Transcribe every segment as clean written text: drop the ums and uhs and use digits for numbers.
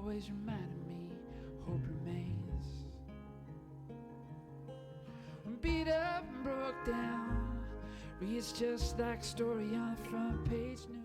always reminding me hope remains. I'm beat up and broke down, reads just like a story on the front page news.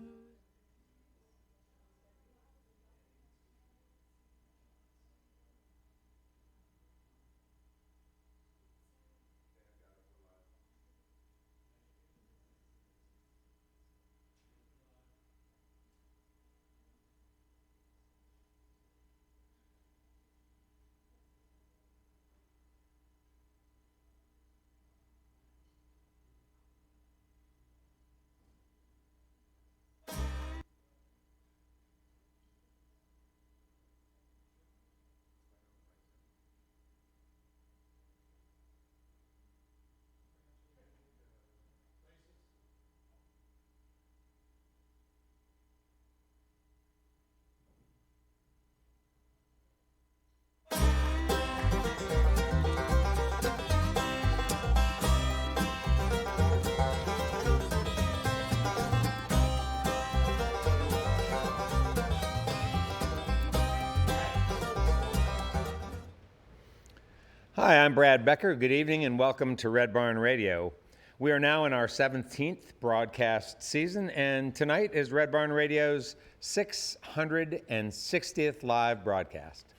Hi, I'm Brad Becker. Good evening and welcome to Red Barn Radio. We are now in our 17th broadcast season, and tonight is Red Barn Radio's 660th live broadcast.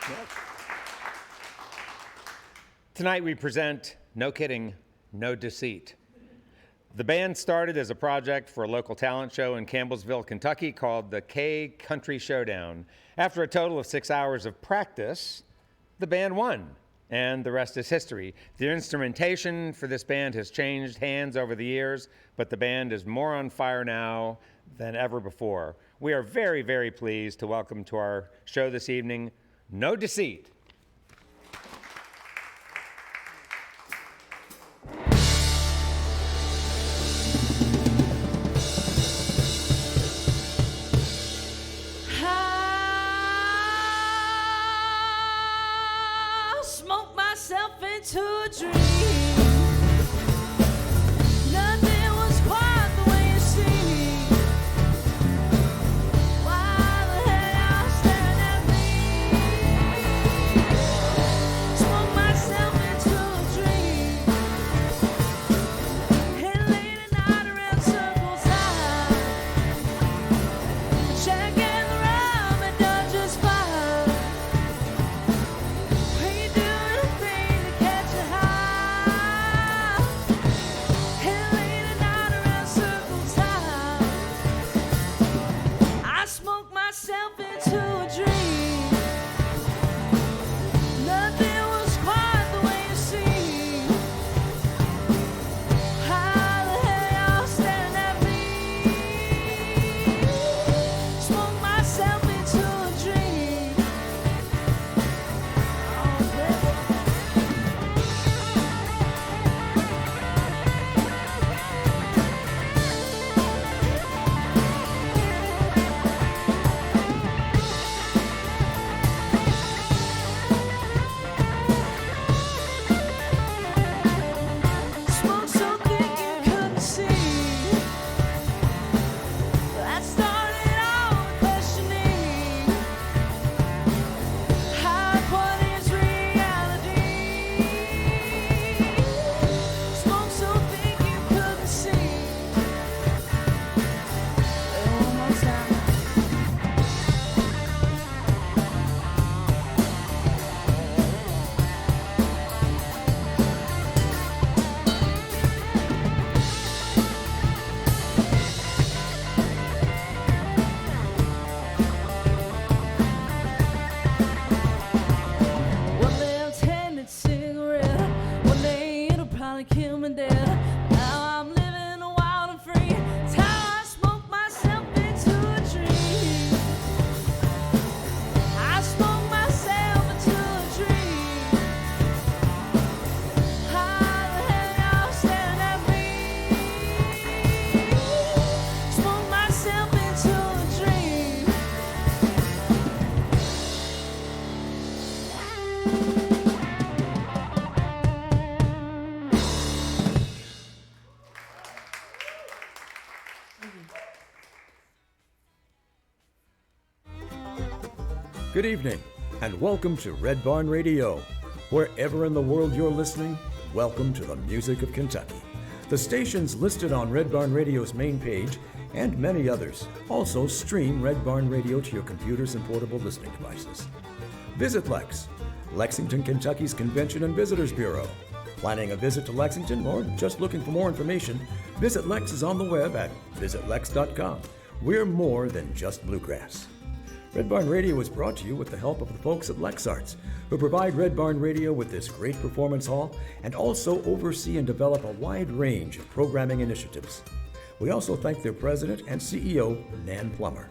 Okay. Tonight we present, no kidding, no deceit. The band started as a project for a local talent show in Campbellsville, Kentucky called the K Country Showdown. After a total of 6 hours of practice, the band won, and the rest is history. The instrumentation for this band has changed hands over the years, but the band is more on fire now than ever before. We are very, very pleased to welcome to our show this evening, No Deceit. To a dream. Nothing was quite the way it seemed. Why the hell y'all staring at me? Smoke myself into a dream. And late at night around circles high, checking the rum and done just fine. Myself into a dream. Nothing was quite the way it seemed. How the hell y'all staring at me? Smoke myself into a dream. Good evening, and welcome to Red Barn Radio. Wherever in the world you're listening, welcome to the music of Kentucky. The stations listed on Red Barn Radio's main page and many others also stream Red Barn Radio to your computers and portable listening devices. Visit Lex, Lexington, Kentucky's Convention and Visitors Bureau. Planning a visit to Lexington or just looking for more information, Visit Lex is on the web at visitlex.com. We're more than just bluegrass. Red Barn Radio is brought to you with the help of the folks at Lex Arts, who provide Red Barn Radio with this great performance hall and also oversee and develop a wide range of programming initiatives. We also thank their president and CEO, Nan Plummer.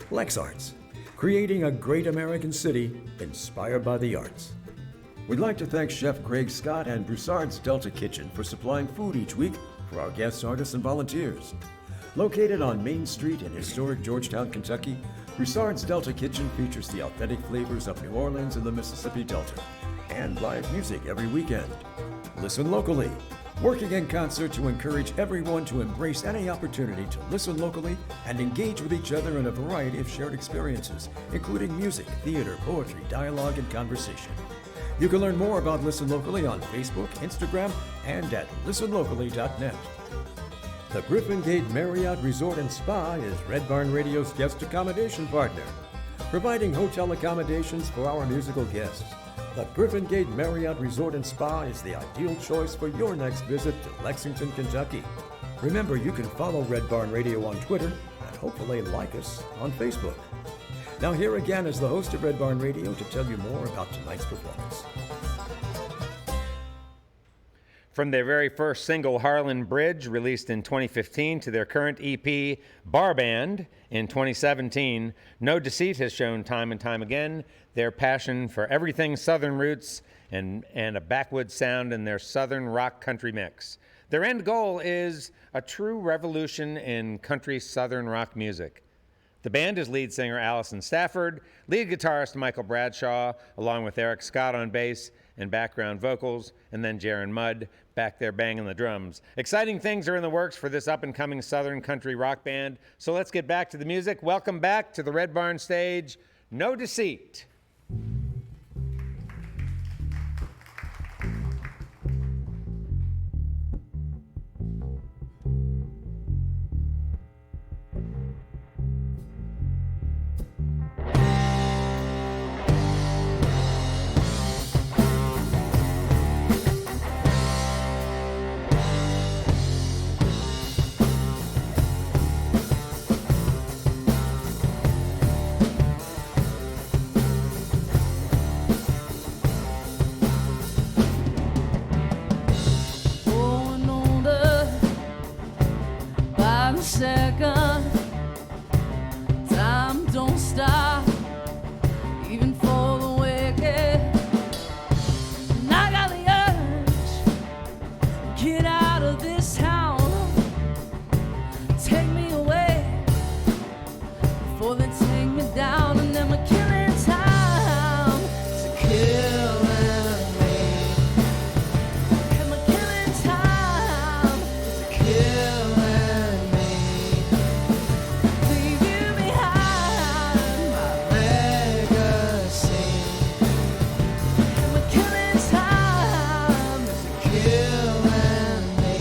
Lex Arts, creating a great American city inspired by the arts. We'd like to thank Chef Craig Scott and Broussard's Delta Kitchen for supplying food each week for our guest artists and volunteers. Located on Main Street in historic Georgetown, Kentucky, Broussard's Delta Kitchen features the authentic flavors of New Orleans and the Mississippi Delta, and live music every weekend. Listen locally, working in concert to encourage everyone to embrace any opportunity to listen locally and engage with each other in a variety of shared experiences, including music, theater, poetry, dialogue, and conversation. You can learn more about Listen Locally on Facebook, Instagram, and at listenlocally.net. The Griffin Gate Marriott Resort and Spa is Red Barn Radio's guest accommodation partner, providing hotel accommodations for our musical guests. The Griffin Gate Marriott Resort and Spa is the ideal choice for your next visit to Lexington, Kentucky. Remember, you can follow Red Barn Radio on Twitter and hopefully like us on Facebook. Now here again is the host of Red Barn Radio to tell you more about tonight's performance. From their very first single, Harlan Bridge, released in 2015, to their current EP, Bar Band, in 2017, No Deceit has shown time and time again their passion for everything Southern roots and a backwoods sound in their Southern rock country mix. Their end goal is a true revolution in country Southern rock music. The band is lead singer Allison Stafford, lead guitarist Michael Bradshaw, along with Eric Scott on bass and background vocals, and then Jaron Mudd back there banging the drums. Exciting things are in the works for this up-and-coming Southern country rock band, so let's get back to the music. Welcome back to the Red Barn stage, No Deceit. Growing older by the second, time don't stop, even for the wicked. And I got the urge, get out of this town, take me away before they take me down, and then we're killing time to killing me. And we're killing time to killing me. Leave you behind my legacy. And we're killing time to killing me.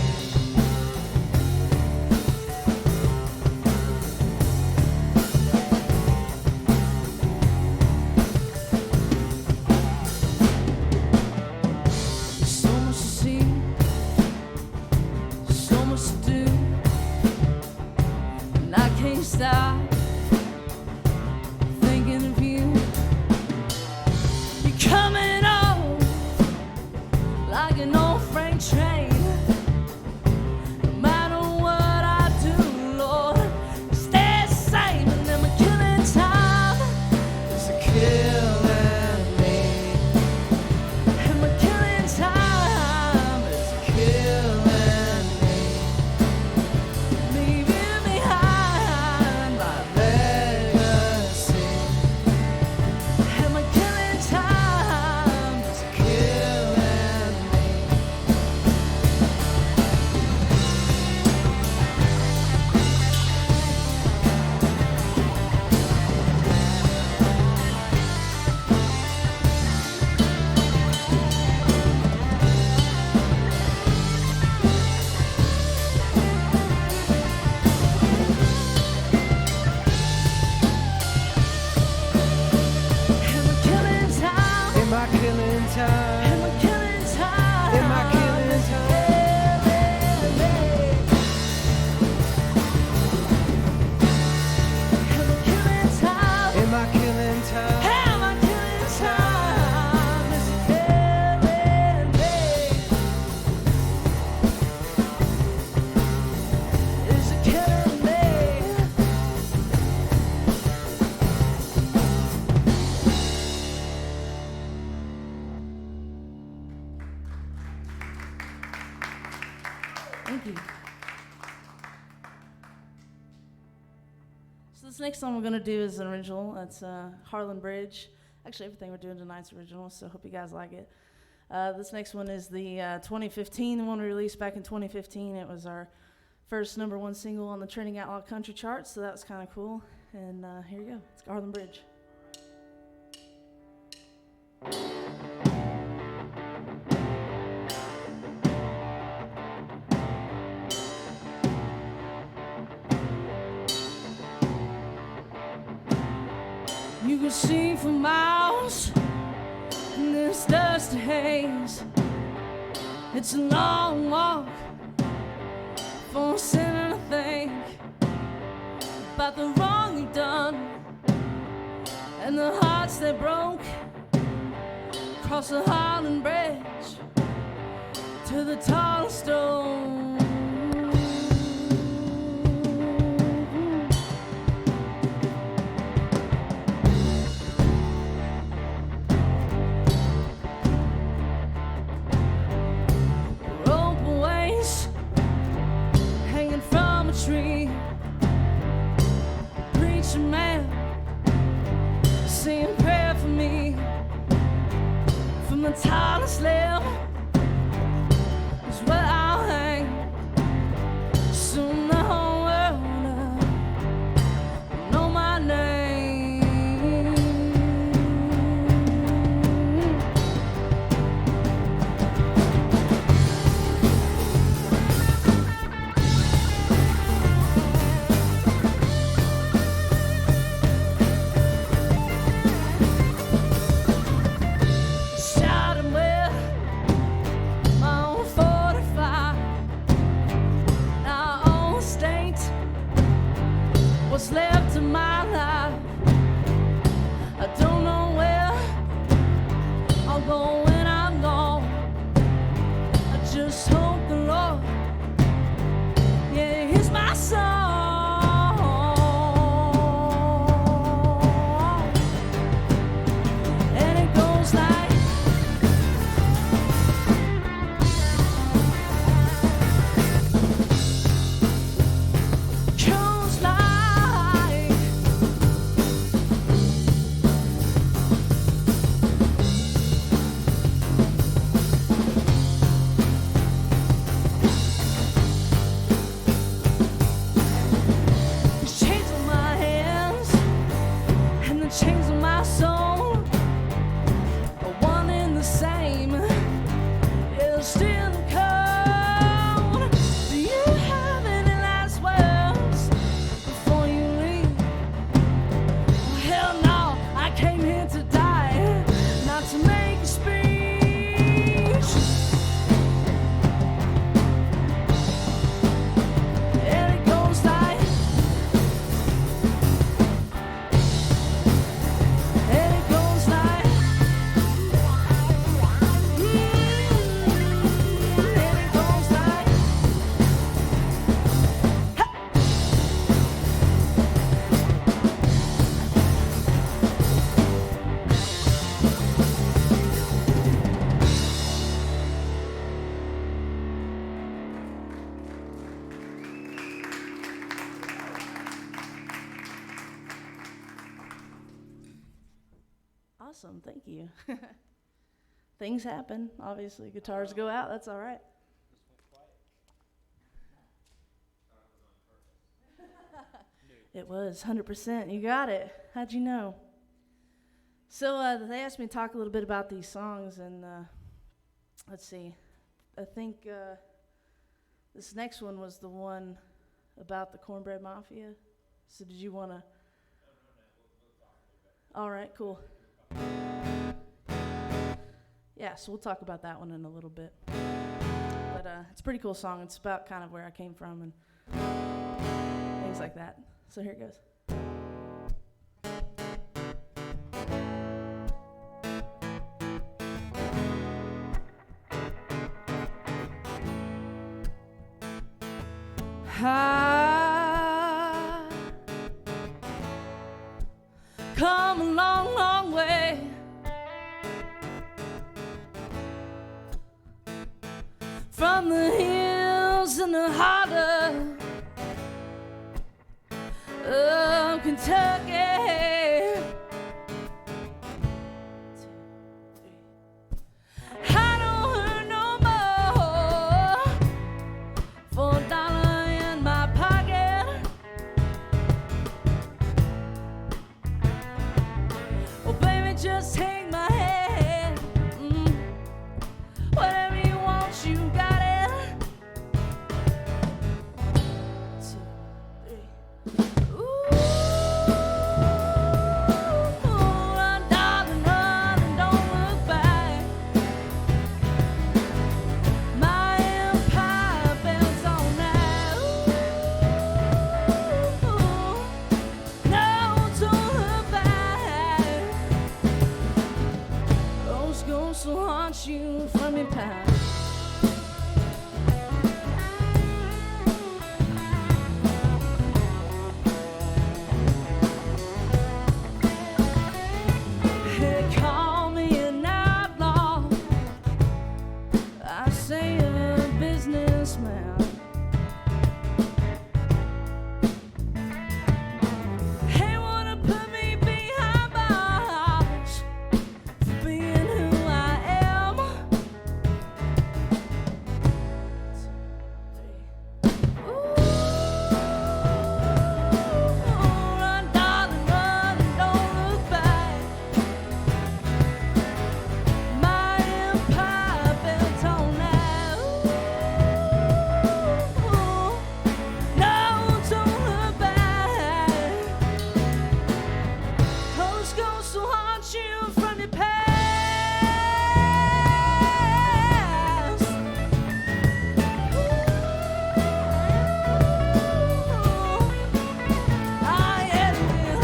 next song we're gonna do is an original. It's Harlan Bridge. Actually, everything we're doing tonight's original, so hope you guys like it. This next one is the 2015, the one we released back in 2015. It was our first #1 single on the Trending Outlaw Country charts, so that was kind of cool. And here you go. It's Harlan Bridge. You can see for miles in this dusty haze. It's a long walk for a sinner to think about the wrong you've done and the hearts that broke. Across the Harlan Bridge to the tall stone. Tree, preacher man, saying prayer for me from the tallest level is where I'll hang. Soon the whole world will know my name. What's left of my life, I don't know where I'll go when I'm gone. I just hope the Lord, yeah, hears my song. And it goes like chains on my soul are one and the same. It's still cold. Do you have any last words before you leave? Oh, hell no, I came here to die, not to make a speech. And it goes like awesome, thank you. Things happen, obviously. Guitars go out, that's all right. It was 100%. You got it. How'd you know? So they asked me to talk a little bit about these songs, and let's see. I think this next one was the one about the Cornbread Mafia. So did you want to? All right, cool. Yeah, so we'll talk about that one in a little bit. But it's a pretty cool song. It's about kind of where I came from and things like that. So here it goes. I come a long, long way from the hills and the heart of Kentucky. just take my hand. Whatever you want, you got it. 2, 3. Ooh, run, darling, run, and don't look back. My empire built on that. Ooh, no, don't look back. Those ghosts will haunt you from your past. They call me an outlaw. I say a businessman. They wanna put me behind bars for being who I am. 2, 3. Ooh, run, darling, run, and don't look back. My empire built on that. Ooh, no, don't look back. Those ghosts will haunt you from your past. I am you.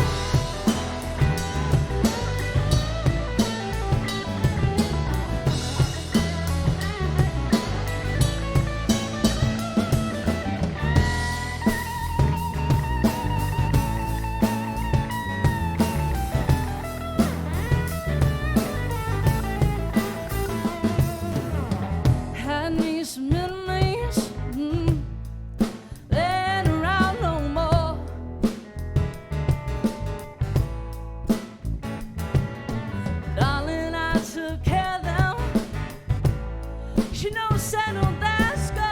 Had me some enemies, they ain't around no more. Darling, I took care of them. You know, settled that score.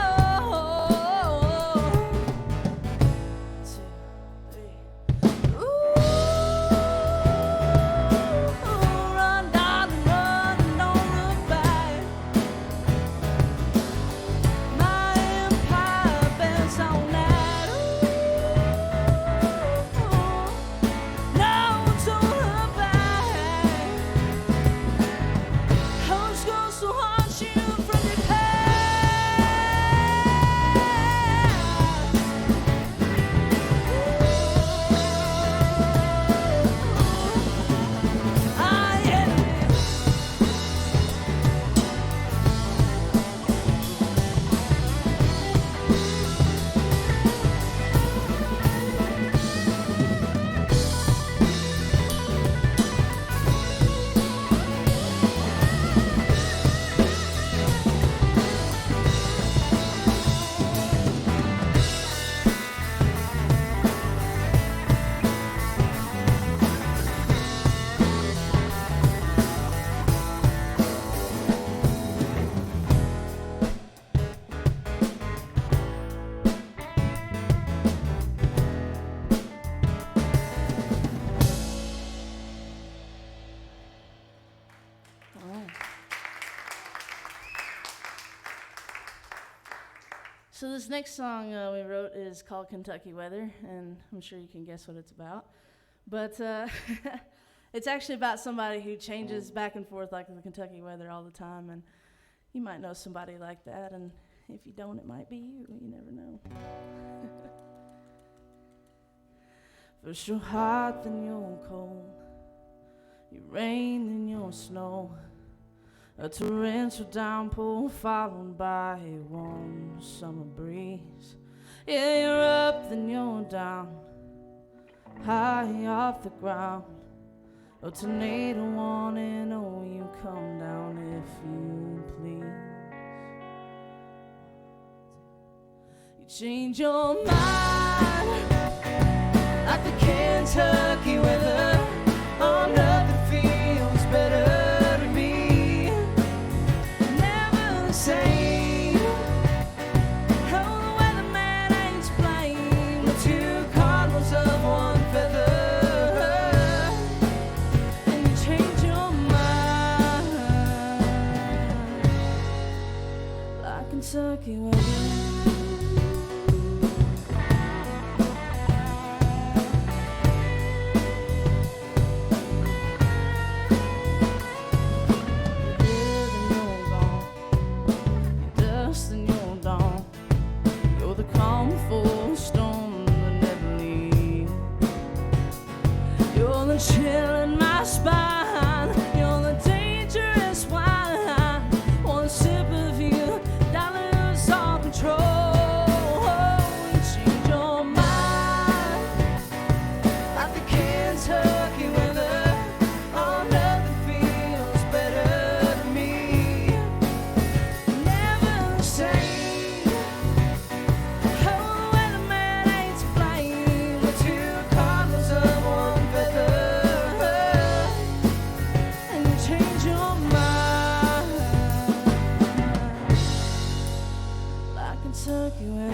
2, 3. Ooh, run, darling, run, and don't look back. My empire built on that. Ooh, no, don't look back. Those ghosts will haunt you from your past. I am you. So this next song we wrote is called Kentucky Weather, and I'm sure you can guess what it's about. But it's actually about somebody who changes back and forth like the Kentucky weather all the time, and you might know somebody like that, and if you don't, it might be you. You never know. First you're hot, then you're cold. You rain, then you're snow. A torrential downpour followed by a warm summer breeze. Yeah, you're up, then you're down, high off the ground. A tornado warning, oh, you come down if you please. You change your mind like the Kentucky weather. Oh, nothing feels better to me. Never the same. Oh, the weatherman ain't to blame. The two cardinals of one feather. And you change your chill in my spine. You're the dangerous wine. One sip of you, and I lose all control. You change your mind like the Kentucky weather. Oh, nothing feels better to me. Never the same. Oh, the weatherman ain't to blame. We're two cardinals of one feather. And you change your mind like Kentucky weather.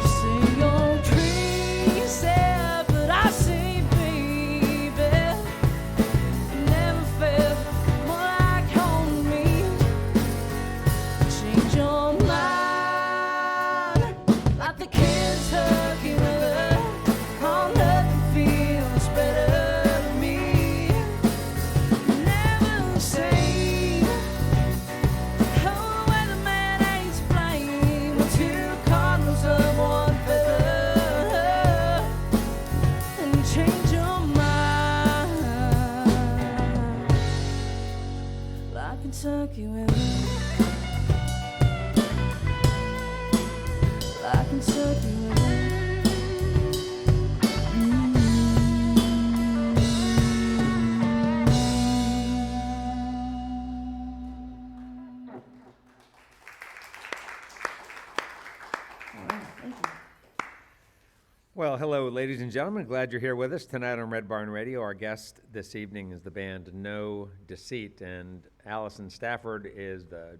Say you're crazy, but I say, baby, never felt more like home to me. Change your mind like the Kentucky weather. Oh, nothing feels better to me. Never the same. Oh, the weatherman ain't to blame. We're two cardinals of one feather. And you change your mind like Kentucky weather. Like Kentucky weather. Well, hello, ladies and gentlemen. Glad you're here with us tonight on Red Barn Radio. Our guest this evening is the band No Deceit, and Allison Stafford is the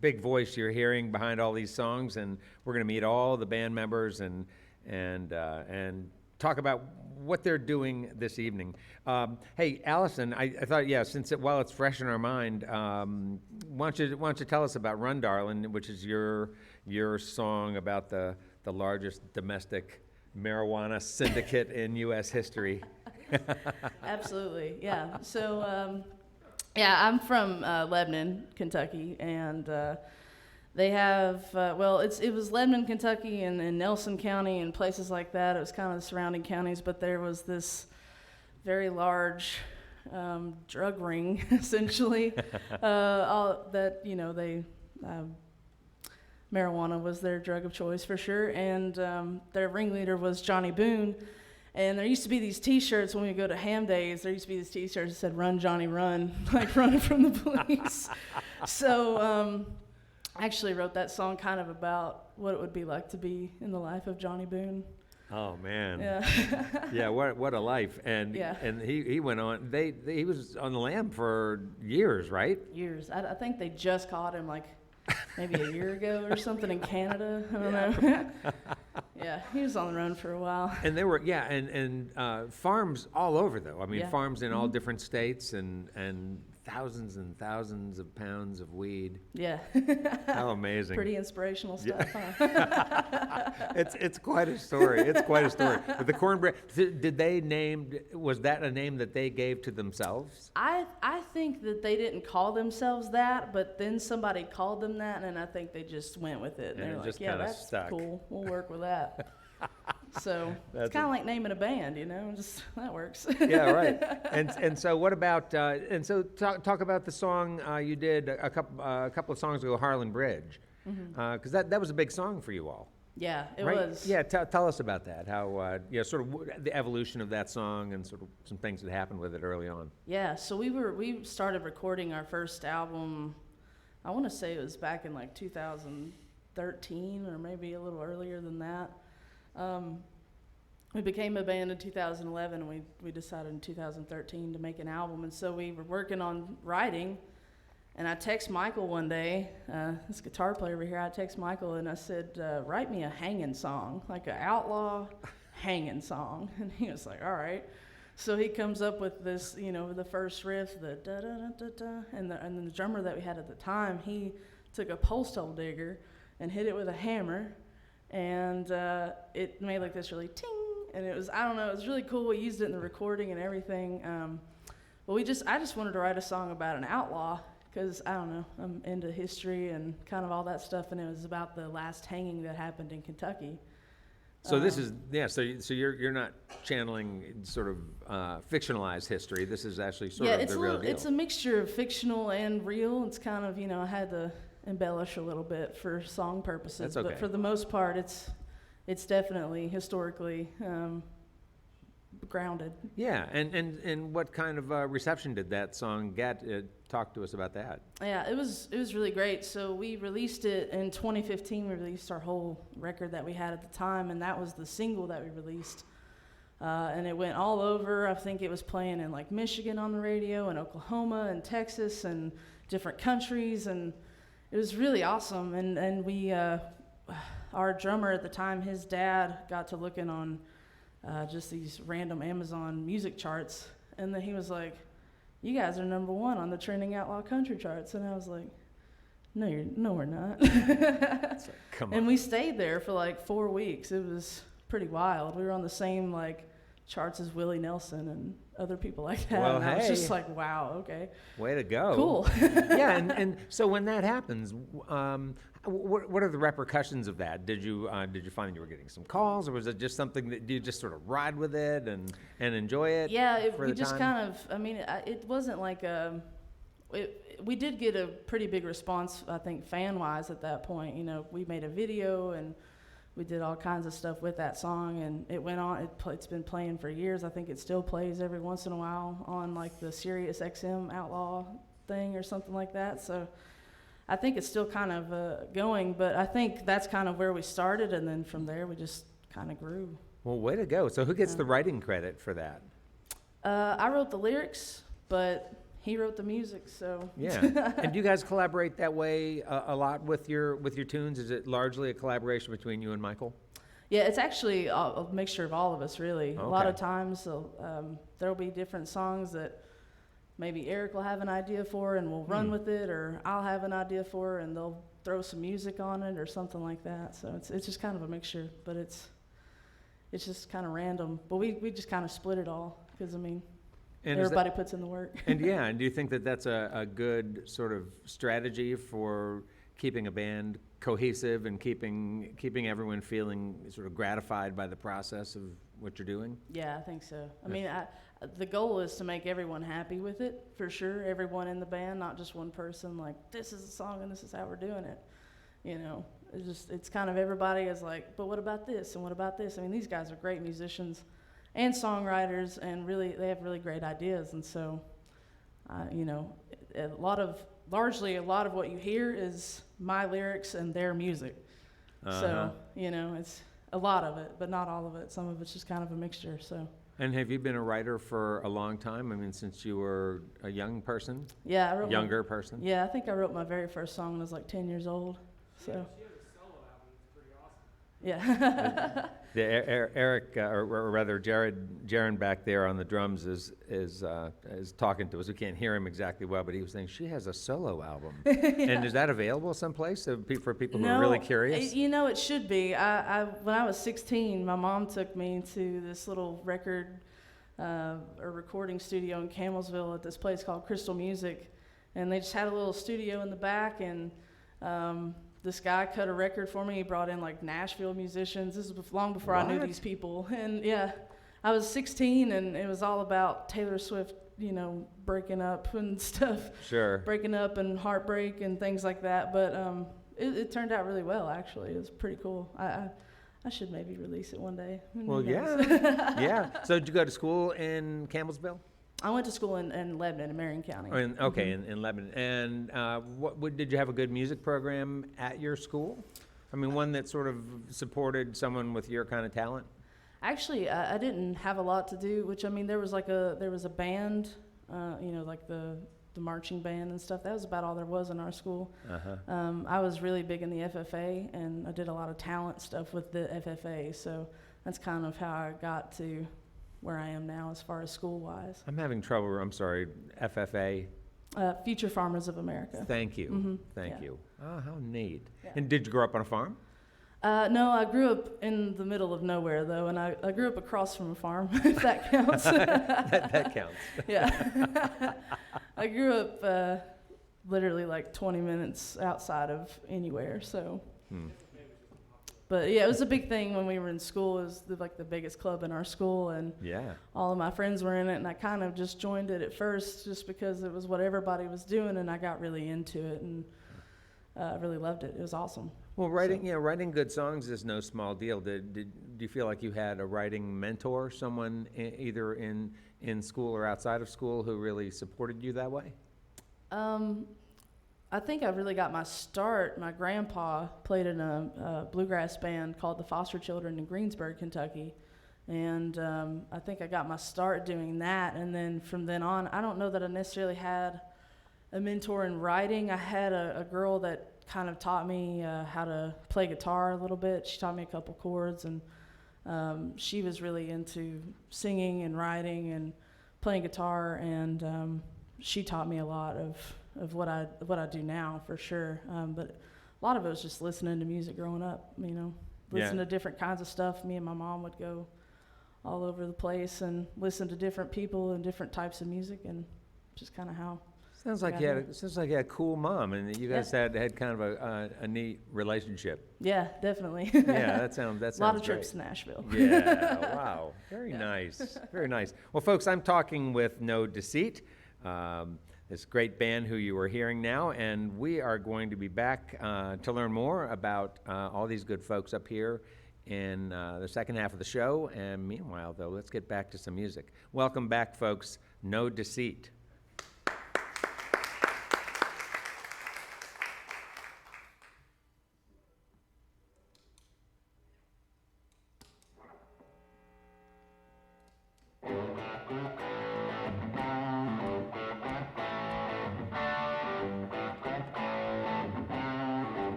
big voice you're hearing behind all these songs. And we're going to meet all the band members and talk about what they're doing this evening. Hey, Allison, I thought, yeah, while it's fresh in our mind, why don't you tell us about Run Darlin', which is your song about the largest domestic marijuana syndicate in U.S. history. Absolutely, yeah. So, yeah, I'm from Lebanon, Kentucky, and they have, it was Lebanon, Kentucky, and Nelson County and places like that. It was kind of the surrounding counties, but there was this very large drug ring, essentially, marijuana was their drug of choice for sure, and their ringleader was Johnny Boone. And there used to be these T-shirts when we go to ham days. There used to be these T-shirts that said "Run, Johnny, run," like running from the police. So I actually wrote that song kind of about what it would be like to be in the life of Johnny Boone. Oh man. Yeah. Yeah. What a life. And Yeah. and he went on. He was on the lam for years, right? Years. I think they just caught him like maybe a year ago or something in Canada. I don't know. Yeah, he was on the run for a while. And there were farms all over though. I mean, Yeah. farms in all different states and thousands and thousands of pounds of weed. Yeah. How amazing. Pretty inspirational stuff, huh? It's quite a story. It's quite a story. But the cornbread, was that a name that they gave to themselves? I think that they didn't call themselves that, but then somebody called them that, and I think they just went with it. And They're it like, just yeah, kinda that's stuck. cool. We'll work with that. So That's it's kind of like naming a band, just that works. Yeah, right. And so what about talk about the song you did a couple of songs ago, Harlan Bridge, because that was a big song for you all. Yeah, it Right? was. Yeah, tell us about that. How sort of the evolution of that song and sort of some things that happened with it early on. Yeah, so we started recording our first album, I want to say it was back in like 2013 or maybe a little earlier than that. We became a band in 2011, and we decided in 2013 to make an album. And so we were working on writing, and I text Michael one day, this guitar player over here, I text Michael and I said, write me a hanging song, like an outlaw hanging song. And he was like, all right. So he comes up with this, the first riff, the da-da-da-da-da, and then the drummer that we had at the time, he took a post hole digger and hit it with a hammer, and it made like this really ting, and it was, I don't know, it was really cool. We used it in the recording and everything. But I just wanted to write a song about an outlaw, because I don't know, I'm into history and kind of all that stuff, and it was about the last hanging that happened in Kentucky. So this is, so you're not channeling sort of fictionalized history. This is actually sort of the real deal. It's a mixture of fictional and real. It's kind of, I had to embellish a little bit for song purposes. That's okay. But for the most part, it's definitely historically grounded. Yeah, and what kind of reception did that song get? Talk to us about that. Yeah, it was really great. So we released it in 2015. We released our whole record that we had at the time, and that was the single that we released. And it went all over. I think it was playing in like Michigan on the radio, and Oklahoma, and Texas, and different countries, and it was really awesome. And we, our drummer at the time, his dad got to looking on just these random Amazon music charts, and then he was like, "You guys are #1 on the trending outlaw country charts." And I was like, no, we're not. Like, come on. And we stayed there for like 4 weeks. It was pretty wild. We were on the same like charts as Willie Nelson and other people like that. Well, and I was hey. just like, wow, okay. Way to go. Cool. Yeah, and so when that happens, what are the repercussions of that? Did you find you were getting some calls, or was it just something that you just sort of ride with it and enjoy it? Yeah, for we the just time? kind of, I mean, it wasn't like we did get a pretty big response, I think, fan-wise at that point. We made a video and we did all kinds of stuff with that song, and it went on. It's been playing for years. I think it still plays every once in a while on like the Sirius XM Outlaw thing or something like that. So I think it's still kind of going, but I think that's kind of where we started, and then from there we just kind of grew. Well, way to go. So who gets the writing credit for that? I wrote the lyrics, but he wrote the music, so. Yeah. And do you guys collaborate that way a lot with your tunes? Is it largely a collaboration between you and Michael? Yeah, it's actually a mixture of all of us, really. A lot Okay. of times there'll be different songs that maybe Eric will have an idea for and we'll run with it, or I'll have an idea for and they'll throw some music on it or something like that. So it's just kind of a mixture, but it's just kind of random. But we just kind of split it all, because I mean, And is everybody puts in the work. And do you think that that's a good sort of strategy for keeping a band cohesive and keeping everyone feeling sort of gratified by the process of what you're doing? Yeah, I think so. I mean, the goal is to make everyone happy with it, for sure. Everyone in the band, not just one person, like, this is the song and this is how we're doing it. It's kind of everybody is like, but what about this and what about this? I mean, these guys are great musicians and songwriters, and really, they have really great ideas. And so, largely a lot of what you hear is my lyrics and their music. So, it's a lot of it, but not all of it. Some of it's just kind of a mixture, so. And have you been a writer for a long time? I mean, since you were a young person? Yeah, I wrote Younger person? Yeah, I think I wrote my very first song when I was like 10 years old, so. She has a solo album. It's pretty awesome. Yeah. Eric, or rather Jaron back there on the drums is talking to us. We can't hear him exactly well, but he was saying she has a solo album. Yeah. And is that available someplace for people who are really curious? It should be. When I was 16, my mom took me to this little record or recording studio in Campbellsville at this place called Crystal Music, and they just had a little studio in the back, and this guy cut a record for me. He brought in like Nashville musicians. This was long before I knew these people. And yeah, I was 16, and it was all about Taylor Swift, breaking up and stuff. Sure. Breaking up and heartbreak and things like that. But it turned out really well, actually. It was pretty cool. I should maybe release it one day. Well, yeah. Yeah. So did you go to school in Campbellsville? I went to school in Lebanon, in Marion County. In Lebanon. And did you have a good music program at your school? I mean, one that sort of supported someone with your kind of talent? Actually, I didn't have a lot to do, which, I mean, there was a band, like the marching band and stuff. That was about all there was in our school. Uh-huh. I was really big in the FFA, and I did a lot of talent stuff with the FFA, so that's kind of how I got to where I am now as far as school-wise. I'm having trouble. I'm sorry. FFA. Future Farmers of America. Thank you. Mm-hmm. Thank Yeah. you. Oh, how neat. Yeah. And did you grow up on a farm? No, I grew up in the middle of nowhere, though, and I grew up across from a farm, if that counts. that counts. Yeah. I grew up literally like 20 minutes outside of anywhere, so. But yeah, it was a big thing when we were in school. It was like the biggest club in our school, and all of my friends were in it, and I kind of just joined it at first just because it was what everybody was doing, and I got really into it and really loved it. It was awesome. Well, writing good songs is no small deal. Do you feel like you had a writing mentor, someone either in school or outside of school who really supported you that way? I think I really got my start. My grandpa played in a bluegrass band called the Foster Children in Greensburg, Kentucky. And I think I got my start doing that. And then from then on, I don't know that I necessarily had a mentor in writing. I had a girl that kind of taught me how to play guitar a little bit. She taught me a couple chords, and she was really into singing and writing and playing guitar, and she taught me a lot of what I do now, for sure. But a lot of it was just listening to music growing up, listening to different kinds of stuff. Me and my mom would go all over the place and listen to different people and different types of music, and just kind of how. Sounds like you had a cool mom, and you guys had kind of a neat relationship. Yeah, definitely. Yeah, that sounds a lot of trips to Nashville. Yeah, wow, very nice, very nice. Well, folks, I'm talking with No Deceit, this great band who you are hearing now, and we are going to be back to learn more about all these good folks up here in the second half of the show. And meanwhile, though, let's get back to some music. Welcome back, folks. No Deceit.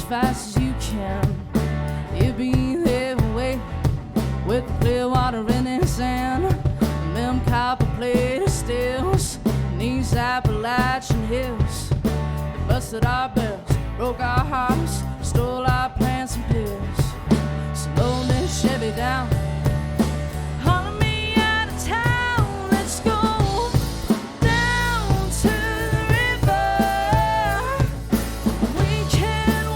Fast as you can. You'll be there waiting with the clear water in his hand, and them copper plated stills, and these Appalachian hills. They busted our bells, broke our hearts, stole our plants and pills. Slowed this Chevy down, hauling me out of town. Let's go down to the river. We can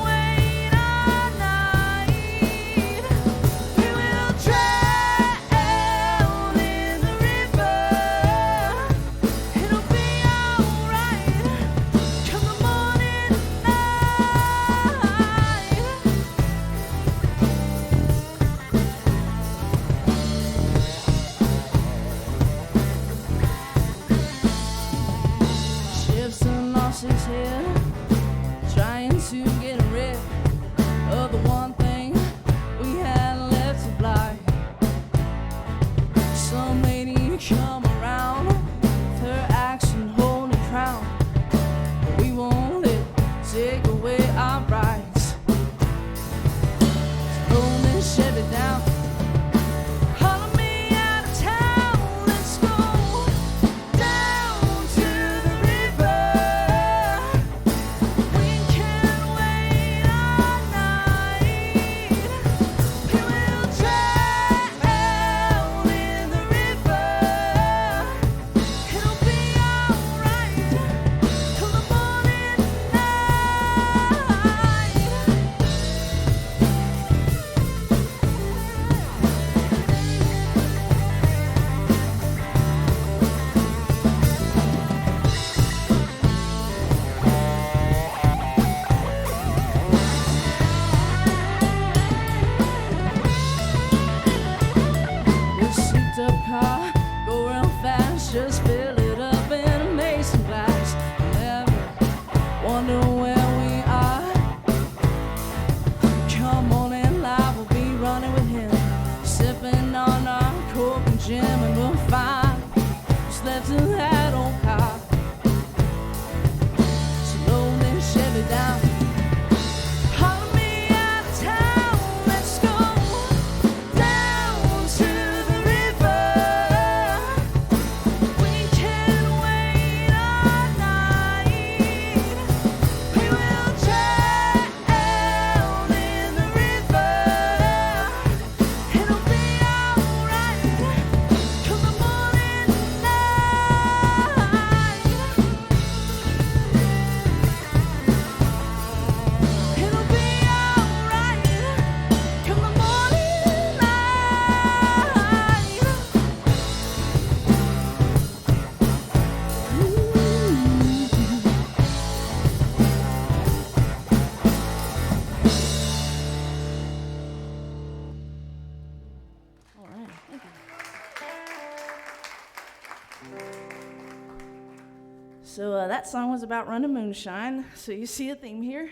So that song was about running moonshine. So you see a theme here.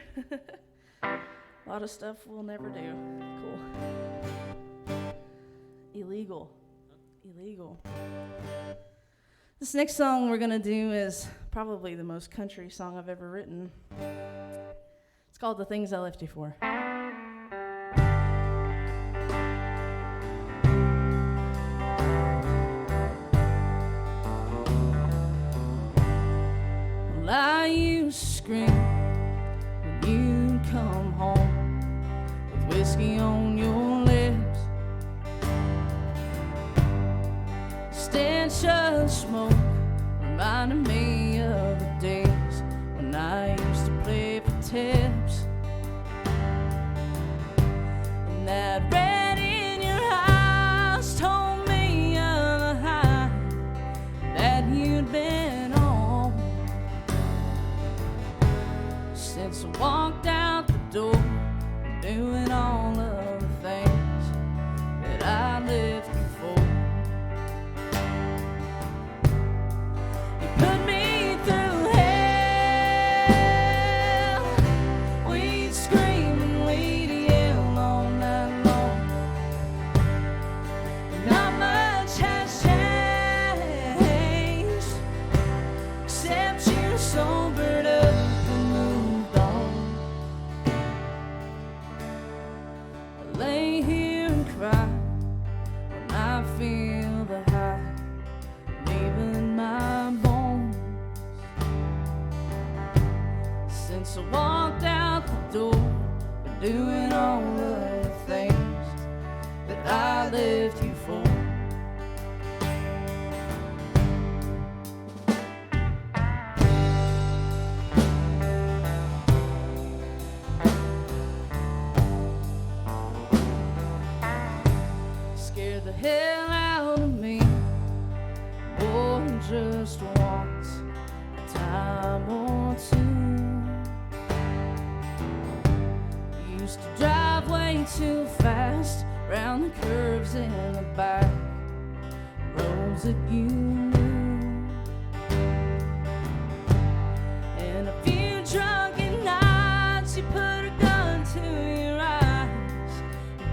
A lot of stuff we'll never do. Cool. Illegal. Illegal. This next song we're gonna do is probably the most country song I've ever written. It's called The Things I Left You For. Well, I used to scream when you come home with whiskey on your lips, stench of smoke reminding me of the days when I used to play for tips. And that red in your eyes told me of the high that you'd been on. Since I walked out the door, doing all of the things that I lived before. You put me through hell. We'd scream and we'd yell all night long. Not much has changed, except you sobered up and moved on. I lay here and cry when I feel the high leaving my bones. Since I walked out the door, been doing all of the things that I left you for. Scared the hell out of me, boy, just once, a time or two. Used to drive way too fast round the curves in the back roads that you knew. And a few drunken nights you put a gun to your eyes,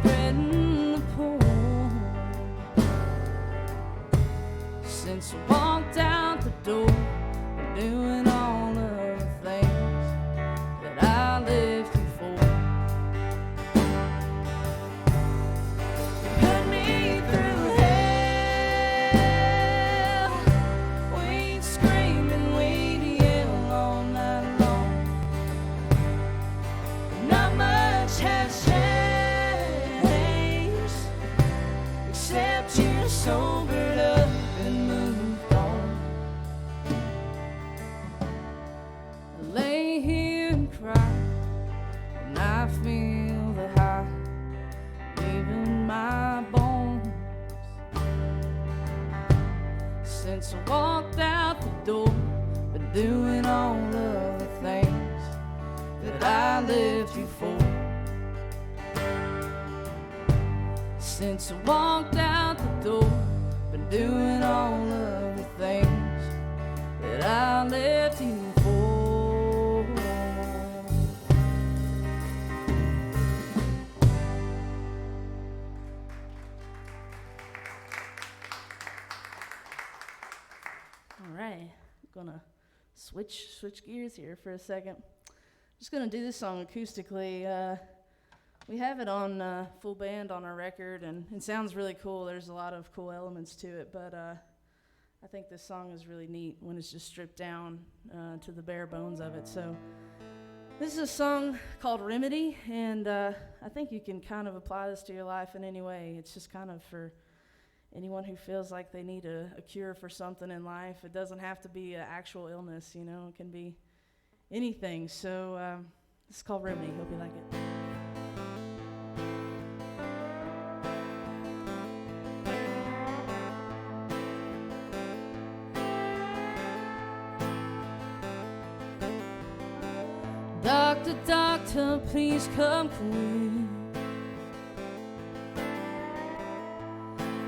regretting the pool. Since I walked out the door, been doing all of the things that I left you for. You put me through hell. We'd scream and we'd yell all night long. Not much has changed, except you sobered up and moved on. I lay here and cry and I feel the high leaving my bones. Since I walked out the door, been doing all of the things that I left you for. Since I walked out the door, been doing all of the things that I left you for. All right, gonna switch gears here for a second. Just gonna do this song acoustically. We have it on full band on our record, and it sounds really cool. There's a lot of cool elements to it, but I think this song is really neat when it's just stripped down to the bare bones of it. So this is a song called Remedy, and I think you can kind of apply this to your life in any way. It's just kind of for anyone who feels like they need a cure for something in life. It doesn't have to be an actual illness, you know. It can be anything. So this is called Remedy. Hope you like it. Doctor, doctor, please come quick.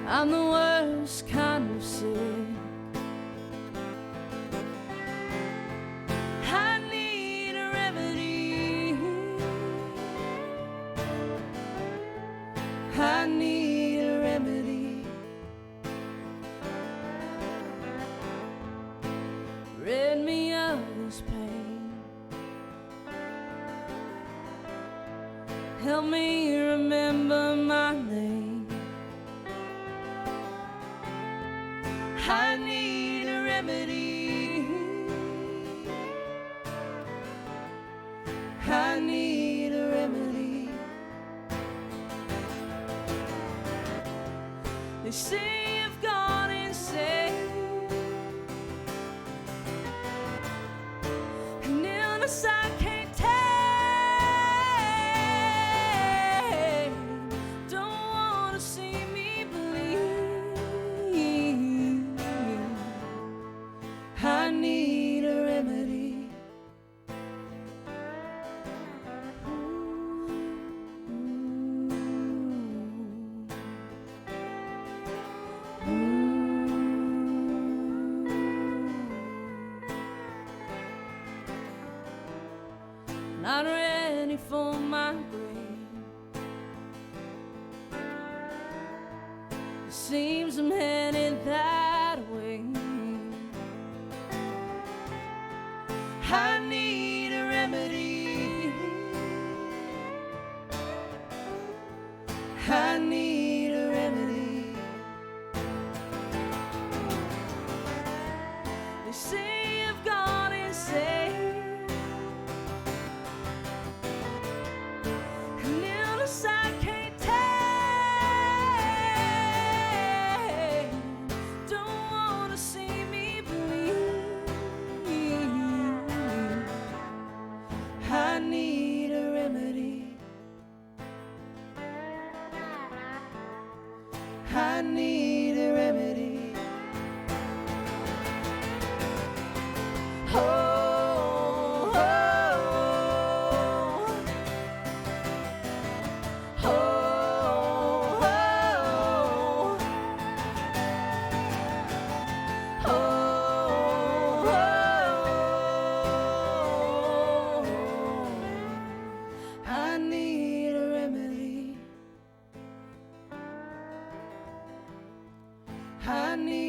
I'm the worst kind of sick. help me remember my name. I need a remedy. I need a remedy. They say you've gone insane, an illness I can't take. Don't wanna see me bleed. I need a remedy. Not ready for my grave. It seems I'm headed that way. I need a remedy. I need a remedy. They say you've gone insane, an illness I can't take. Don't wanna see me bleed. I need a remedy. I need a remedy. Oh, oh, oh, oh, oh. I need a remedy. I need